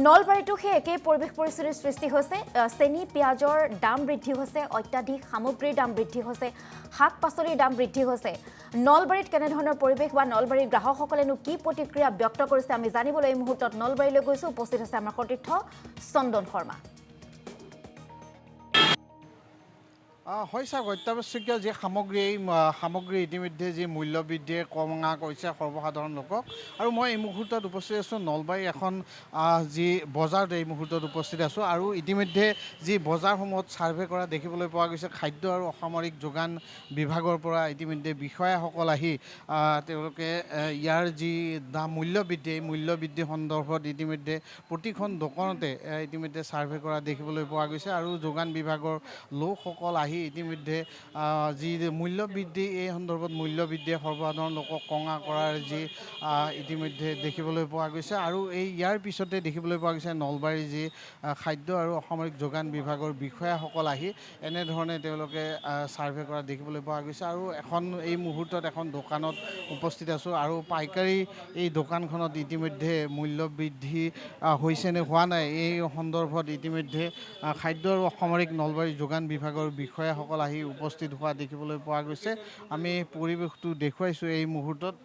নলবাৰীতো সেই একেই পৰিৱেশ পৰিস্থিতিৰ সৃষ্টি হৈছে চেনি পিঁয়াজৰ দাম বৃদ্ধি হৈছে অত্যাধিক সামগ্ৰীৰ দাম বৃদ্ধি হৈছে শাক পাচলিৰ দাম বৃদ্ধি হৈছে নলবাৰীত কেনেধৰণৰ পৰিৱেশ বা নলবাৰীৰ গ্ৰাহকসকলেনো কি প্ৰতিক্ৰিয়া ব্যক্ত কৰিছে আমি জানিবলৈ এই মুহূৰ্তত নলবাৰীলৈ গৈছো উপস্থিত আছে আমাৰ সতীৰ্থ চন্দন শৰ্মা হয় স্যাৰ অত্যাৱশ্যকীয় যি সামগ্ৰী ইতিমধ্যে যি মূল্য বৃদ্ধিয়ে কমা কৰিছে সৰ্বসাধাৰণ লোকক আৰু মই এই মুহূৰ্তত উপস্থিত আছোঁ নলবাৰী এখন যি বজাৰত এই মুহূৰ্তত উপস্থিত আছোঁ আৰু ইতিমধ্যে যি বজাৰসমূহত ছাৰ্ভে কৰা দেখিবলৈ পোৱা গৈছে খাদ্য আৰু অসামৰিক যোগান বিভাগৰ পৰা ইতিমধ্যে বিষয়াসকল আহি তেওঁলোকে ইয়াৰ যি দাম মূল্য বৃদ্ধি এই মূল্য বৃদ্ধি সন্দৰ্ভত ইতিমধ্যে প্ৰতিখন দোকানতে ইতিমধ্যে ছাৰ্ভে কৰা দেখিবলৈ পোৱা গৈছে আৰু যোগান বিভাগৰ লোকসকল আহি ইতিমধ্যে যি মূল্য বৃদ্ধি এই সন্দৰ্ভত মূল্য বৃদ্ধিয়ে সৰ্বসাধাৰণ লোকক কঙা কৰাৰ যি ইতিমধ্যে দেখিবলৈ পোৱা গৈছে আৰু ইয়াৰ পিছতে দেখিবলৈ পোৱা গৈছে নলবাৰীৰ যি খাদ্য আৰু অসামৰিক যোগান বিভাগৰ বিষয়াসকল আহি এনেধৰণে তেওঁলোকে ছাৰ্ভে কৰা দেখিবলৈ পোৱা গৈছে আৰু এই মুহূৰ্তত এখন দোকানত উপস্থিত আছোঁ আৰু পাইকাৰী এই দোকানখনত ইতিমধ্যে মূল্য বৃদ্ধি হৈছে নে হোৱা নাই এই সন্দৰ্ভত ইতিমধ্যে খাদ্য আৰু অসামৰিক নলবাৰী যোগান বিভাগৰ বিষয়াসকল আহি উপস্থিত হোৱা দেখিবলৈ পোৱা গৈছে আমি পৰিৱেশটো দেখুৱাইছোঁ এই মুহূৰ্তত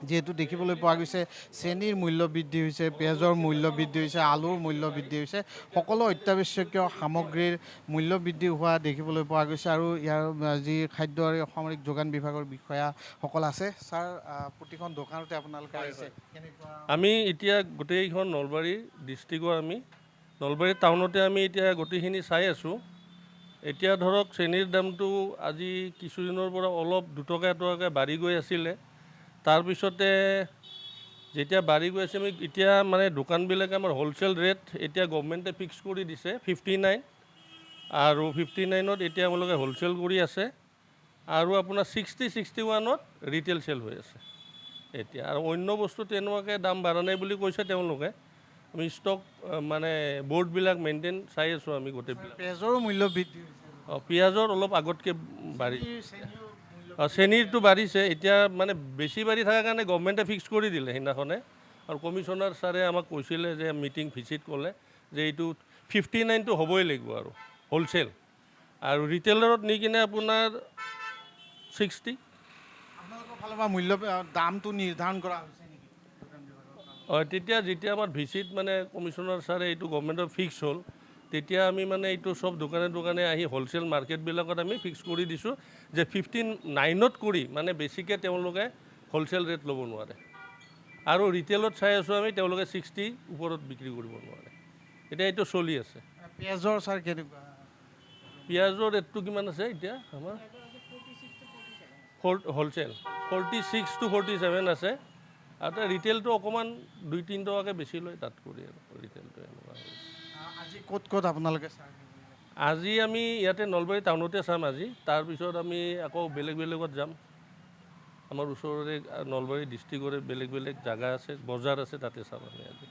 যিহেতু দেখিবলৈ পোৱা গৈছে চেনিৰ মূল্য বৃদ্ধি হৈছে পিঁয়াজৰ মূল্য বৃদ্ধি হৈছে আলুৰ মূল্য বৃদ্ধি হৈছে সকলো অত্যাৱশ্যকীয় সামগ্ৰীৰ মূল্য বৃদ্ধি হোৱা দেখিবলৈ পোৱা গৈছে আৰু ইয়াৰ যি খাদ্য আৰু অসামৰিক যোগান বিভাগৰ বিষয়াসকল আছে ছাৰ প্ৰতিখন দোকানতে আপোনালোকে আহিছে আমি এতিয়া গোটেইখন নলবাৰী ডিষ্ট্ৰিক্টৰ আমি নলবাৰী টাউনতে আমি এতিয়া গোটেইখিনি চাই আছোঁ এতিয়া ধৰক চেনিৰ দামটো আজি কিছুদিনৰ পৰা অলপ দুটকা এটকাকৈ বাঢ়ি গৈ আছিলে তাৰপিছতে যেতিয়া বাঢ়ি গৈ আছে আমি এতিয়া মানে দোকানবিলাকে আমাৰ হ'লচেল ৰেট এতিয়া গভৰ্ণমেণ্টে ফিক্স কৰি দিছে 59 আৰু 59ত এতিয়া তেওঁলোকে হ'লচেল কৰি আছে আৰু আপোনাৰ 61ত ৰিটেইল চেল হৈ আছে এতিয়া আৰু অন্য বস্তু তেনেকুৱাকৈ দাম বাঢ়া নাই বুলি কৈছে তেওঁলোকে আমি ষ্টক মানে বৰ্ডবিলাক মেইনটেইন চাই আছোঁ আমি গোটেইবিলাক পিঁয়াজৰো মূল্য বৃদ্ধি পিঁয়াজৰ অলপ আগতকৈ চেনিৰটো বাঢ়িছে এতিয়া মানে বেছি বাঢ়ি থকাৰ কাৰণে গভৰ্ণমেণ্টে ফিক্স কৰি দিলে সেইদিনাখনে আৰু কমিশ্যনাৰ ছাৰে আমাক কৈছিলে যে মিটিং ভিজিট ক'লে যে এইটো 59টো হ'বই লাগিব আৰু হ'লচেল আৰু ৰিটেইলাৰত নি কিনে আপোনাৰ 60 আপোনালোকৰ ফালৰ পৰা মূল্য দামটো নিৰ্ধাৰণ কৰা হৈছে নেকি তেতিয়া যেতিয়া আমাৰ ভিজিট মানে কমিশ্যনাৰ ছাৰে এইটো গভৰ্ণমেণ্টৰ ফিক্স হ'ল তেতিয়া আমি মানে এইটো চব দোকানে আহি হ'লচেল মাৰ্কেটবিলাকত আমি ফিক্স কৰি দিছোঁ যে 59ত কৰি মানে বেছিকৈ তেওঁলোকে হ'লচেল ৰেট ল'ব নোৱাৰে আৰু ৰিটেইলত চাই আছোঁ আমি তেওঁলোকে 60 ওপৰত বিক্ৰী কৰিব নোৱাৰে এতিয়া এইটো চলি আছে পিঁয়াজৰ ছাৰ কেনেকুৱা পিঁয়াজৰ ৰেটটো কিমান আছে এতিয়া আমাৰ হ'লচেল 46 to 47 আছে আৰু ৰিটেইলটো অকণমান 2-3 টকাকৈ বেছি লয় তাত কৰি আৰু ৰিটেইলটো এনেকুৱা হৈছে আজি ক'ত আপোনালোকে আজি আমি ইয়াতে নলবাৰী টাউনতে চাম আজি তাৰপিছত আমি আকৌ বেলেগত যাম আমাৰ ওচৰৰে নলবাৰী ডিষ্ট্ৰিক্টৰে বেলেগ জাগা আছে বজাৰ আছে তাতে চাম আমি আজি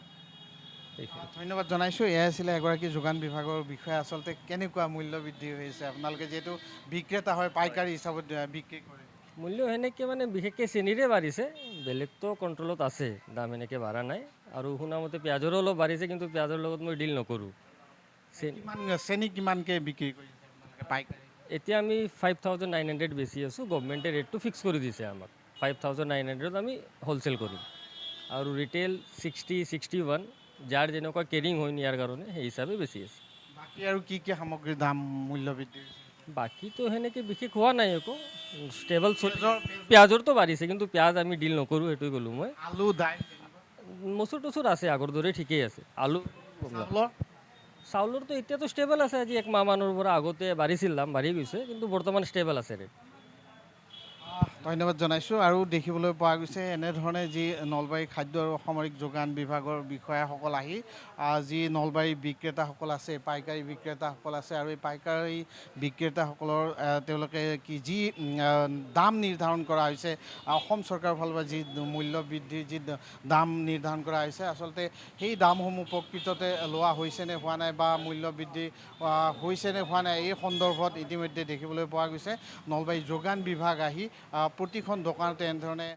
ধন্যবাদ জনাইছোঁ এয়াই আছিলে এগৰাকী যোগান বিভাগৰ বিষয়ে আচলতে কেনেকুৱা মূল্য বৃদ্ধি হৈছে আপোনালোকে যিহেতু বিক্ৰেতা হয় পাইকাৰী হিচাপত বিক্ৰী কৰে মূল্য সেনেকৈ মানে বিশেষকৈ চেনিৰে বাঢ়িছে বেলেগতো কণ্ট্ৰলত আছে দাম এনেকৈ বাঢ়া নাই আৰু শুনামতে পিঁয়াজৰো অলপ বাঢ়িছে কিন্তু পিঁয়াজৰ লগত মই ডিল নকৰোঁ চেনি কিমানকৈ বিক্ৰী কৰিছে পাইকাৰী এতিয়া আমি 5900 বেচি আছোঁ গভৰ্ণমেণ্টে ৰেটটো ফিক্স কৰি দিছে আমাক 5900ত আমি হ'লচেল কৰিম আৰু ৰিটেইল 60-61 যাৰ যেনেকুৱা কেৰিং হয় নিয়াৰ কাৰণে সেই হিচাপে বেছি আছে বাকী আৰু কি সামগ্ৰীৰ দাম মূল্য বৃদ্ধি হৈছে বাকীতো সেনেকৈ বিশেষ হোৱা নাই একো ষ্টেবল পিঁয়াজৰতো বাঢ়িছে কিন্তু পিঁয়াজ আমি ডিল নকৰোঁ সেইটোৱে ক'লোঁ মই আলু দাইল মচুৰ টচুৰ আছে আগৰ দৰে ঠিকেই আছে আলু চাউলৰতো এতিয়াতো ষ্টেবল আছে আজি এক মাহমানৰ পৰা আগতে বাঢ়িছিল দাম বাঢ়ি গৈছে কিন্তু বৰ্তমান ষ্টেবল আছে ৰেট ধন্যবাদ জনাইছোঁ আৰু দেখিবলৈ পোৱা গৈছে এনেধৰণে যি নলবাৰী খাদ্য আৰু অসামৰিক যোগান বিভাগৰ বিষয়াসকল আহি যি নলবাৰী বিক্ৰেতাসকল আছে পাইকাৰী বিক্ৰেতাসকল আছে আৰু এই পাইকাৰী বিক্ৰেতাসকলৰ তেওঁলোকে যি দাম নিৰ্ধাৰণ কৰা হৈছে অসম চৰকাৰৰ ফালৰ পৰা যি মূল্য বৃদ্ধিৰ যি দাম নিৰ্ধাৰণ কৰা হৈছে আচলতে সেই দামসমূহ প্ৰকৃততে লোৱা হৈছে নে হোৱা নাই বা মূল্য বৃদ্ধি হৈছে নে হোৱা নাই এই সন্দৰ্ভত ইতিমধ্যে দেখিবলৈ পোৱা গৈছে নলবাৰী যোগান বিভাগ আহি প্ৰতিখন দোকানতে এনেধৰণে